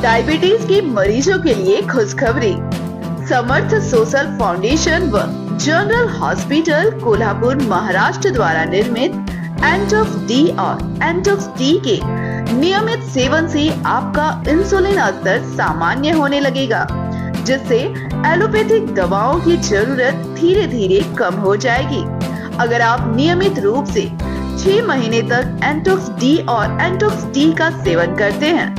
Diabetes के मरीजों के लिए खुशखबरी। समर्थ सोशल फाउंडेशन व जनरल हॉस्पिटल कोल्हापुर महाराष्ट्र द्वारा निर्मित एंटोफ डी और एंटोफ टी के नियमित सेवन से आपका इंसुलिन स्तर सामान्य होने लगेगा, जिससे एलोपैथिक दवाओं की जरूरत धीरे धीरे कम हो जाएगी। अगर आप नियमित रूप से 6 महीने तक एंटोफ डी और एंटोफ टी का सेवन करते हैं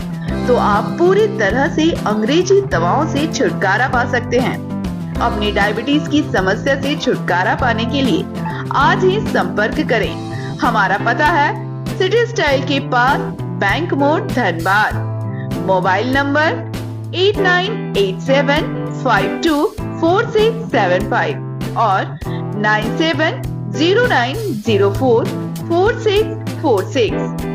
तो आप पूरी तरह से अंग्रेजी दवाओं से छुटकारा पा सकते हैं। अपनी डायबिटीज की समस्या से छुटकारा पाने के लिए आज ही संपर्क करें। हमारा पता है सिटी स्टाइल के पास, बैंक मोड़, धनबाद। मोबाइल नंबर 8987524675 और 9709044646।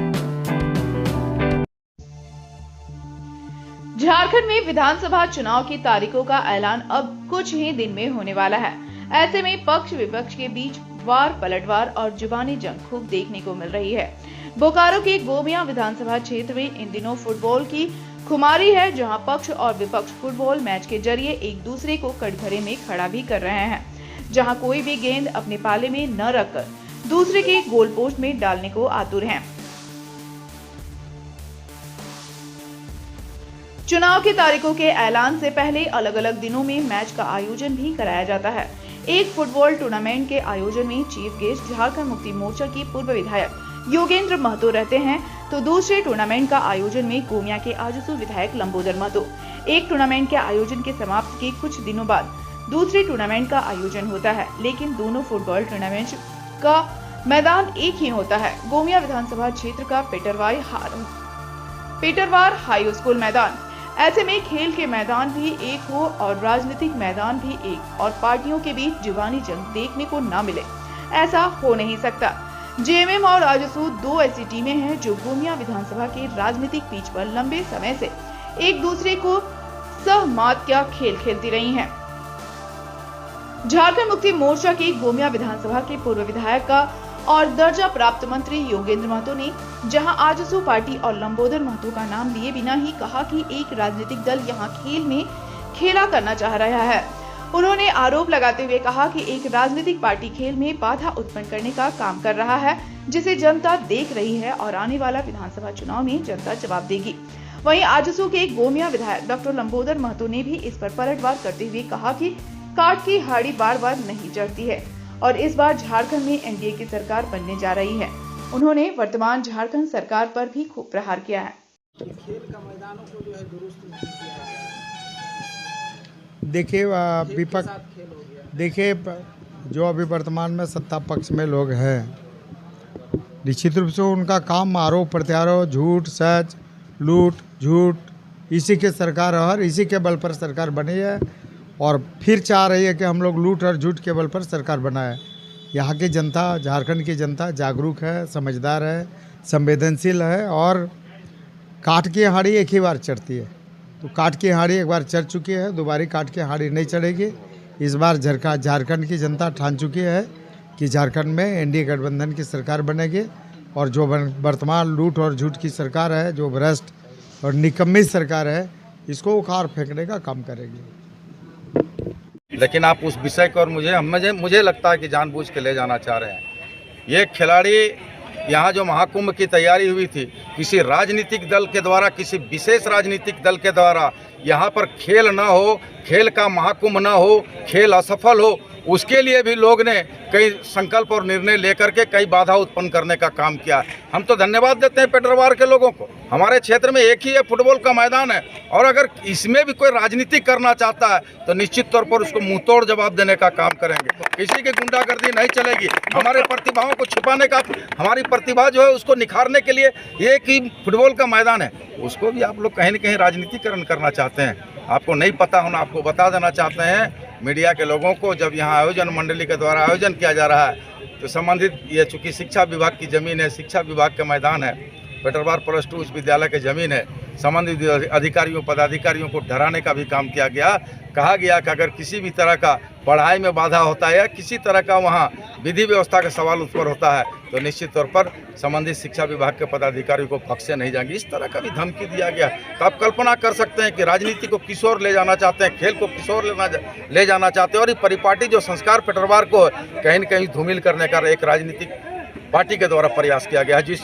झारखंड में विधानसभा चुनाव की तारीखों का ऐलान अब कुछ ही दिन में होने वाला है। ऐसे में पक्ष विपक्ष के बीच वार पलटवार और जुबानी जंग खूब देखने को मिल रही है। बोकारो के गोमिया विधानसभा क्षेत्र में इन दिनों फुटबॉल की खुमारी है, जहां पक्ष और विपक्ष फुटबॉल मैच के जरिए एक दूसरे को कटघरे में खड़ा भी कर रहे हैं, जहां कोई भी गेंद अपने पाले में न रखकर दूसरे के गोल पोस्ट में डालने को आतुर हैं। चुनाव की तारीखों के ऐलान से पहले अलग अलग दिनों में मैच का आयोजन भी कराया जाता है। एक फुटबॉल टूर्नामेंट के आयोजन में चीफ गेस्ट झारखंड मुक्ति मोर्चा की पूर्व विधायक योगेंद्र महतो रहते हैं, तो दूसरे टूर्नामेंट का आयोजन में गोमिया के आजसू विधायक लंबोदर महतो। एक टूर्नामेंट के आयोजन के समाप्ति के कुछ दिनों बाद दूसरे टूर्नामेंट का आयोजन होता है, लेकिन दोनों फुटबॉल टूर्नामेंट का मैदान एक ही होता है। गोमिया विधानसभा क्षेत्र का पेटरवार हाई स्कूल मैदान। ऐसे में खेल के मैदान भी एक हो और राजनीतिक मैदान भी एक, और पार्टियों के बीच जुबानी जंग देखने को न मिले, ऐसा हो नहीं सकता। जेएमएम और आजसू दो ऐसी टीमें हैं जो गोमिया विधानसभा के राजनीतिक पिच पर लंबे समय से एक दूसरे को सहमात का खेल खेलती रही हैं। झारखंड मुक्ति मोर्चा की गोमिया विधानसभा के पूर्व विधायक का और दर्जा प्राप्त मंत्री योगेंद्र महतो ने जहां आजसू पार्टी और लंबोदर महतो का नाम लिए बिना ही कहा कि एक राजनीतिक दल यहां खेल में खेला करना चाह रहा है। उन्होंने आरोप लगाते हुए कहा कि एक राजनीतिक पार्टी खेल में बाधा उत्पन्न करने का काम कर रहा है, जिसे जनता देख रही है और आने वाला विधानसभा चुनाव में जनता जवाब देगी। वहीं आजसू के गोमिया विधायक डॉक्टर लंबोदर महतो ने भी इस पर पलटवार करते हुए कहा कि काट की हाड़ी बार बार नहीं चढ़ती है और इस बार झारखंड में एनडीए की सरकार बनने जा रही है। उन्होंने वर्तमान झारखंड सरकार पर भी खूब प्रहार किया है। खेल का मैदानों को जो है दुरुस्त नहीं किया है। देखिए विपक्ष, देखिए जो अभी वर्तमान में सत्ता पक्ष में लोग हैं, निश्चित रूप से उनका काम आरोप प्रत्यारोप, झूठ सच, लूट झूठ, इसी के सरकार और इसी के बल पर सरकार बनी है और फिर चाह रही है कि हम लोग लूट और झूठ के बल पर सरकार बनाए। यहाँ की जनता, झारखंड की जनता जागरूक है, समझदार है, संवेदनशील है और काट की हाड़ी एक ही बार चढ़ती है। तो काट की हाड़ी एक बार चढ़ चुकी है, दोबारा काट की हाड़ी नहीं चढ़ेगी। इस बार झारखंड की जनता ठान चुकी है कि झारखंड में एनडीए गठबंधन की सरकार बनेगी और जो वर्तमान लूट और झूठ की सरकार है, जो भ्रष्ट और निकम्मी सरकार है, इसको उखाड़ फेंकने का काम करेगी। लेकिन आप उस विषय को और मुझे लगता है कि जानबूझ के ले जाना चाह रहे हैं। ये खिलाड़ी यहाँ जो महाकुंभ की तैयारी हुई थी, किसी राजनीतिक दल के द्वारा, किसी विशेष राजनीतिक दल के द्वारा यहाँ पर खेल ना हो, खेल का महाकुंभ ना हो, खेल असफल हो, उसके लिए भी लोग ने कई संकल्प और निर्णय लेकर के कई बाधा उत्पन्न करने का काम किया। हम तो धन्यवाद देते हैं पेटरवार के लोगों को। हमारे क्षेत्र में एक ही ये फुटबॉल का मैदान है और अगर इसमें भी कोई राजनीति करना चाहता है तो निश्चित तौर पर उसको मुंहतोड़ जवाब देने का काम करेंगे। किसी की गुंडागर्दी नहीं चलेगी। हमारे प्रतिभाओं को छिपाने का, हमारी प्रतिभा जो है उसको निखारने के लिए एक ही फुटबॉल का मैदान है, उसको भी आप लोग कहीं न कहीं राजनीतिकरण करना चाहते हैं। आपको नहीं पता होना, आपको बता देना चाहते हैं मीडिया के लोगों को। जब यहाँ आयोजन मंडली के द्वारा आयोजन किया जा रहा है तो संबंधित, ये चूँकि शिक्षा विभाग की ज़मीन है, शिक्षा विभाग का मैदान है, पेटरवार +2 उच्च विद्यालय की ज़मीन है, संबंधित अधिकारियों पदाधिकारियों को डराने का भी काम किया गया। कहा गया कि अगर किसी भी तरह का पढ़ाई में बाधा होता है या किसी तरह का वहाँ विधि व्यवस्था का सवाल उत्पन्न होता है तो निश्चित तौर पर संबंधित शिक्षा विभाग के पदाधिकारियों को बख्शे नहीं जाएंगे। इस तरह का भी धमकी दिया गया। तो आप कल्पना कर सकते हैं कि राजनीति को किस ओर ले जाना चाहते हैं, खेल को किस ओर ले जाना चाहते हैं, और ये परिपाटी जो संस्कार पेटरवार को कहीं न कहीं धूमिल करने का एक राजनीतिक पार्टी के द्वारा प्रयास किया गया है। जिस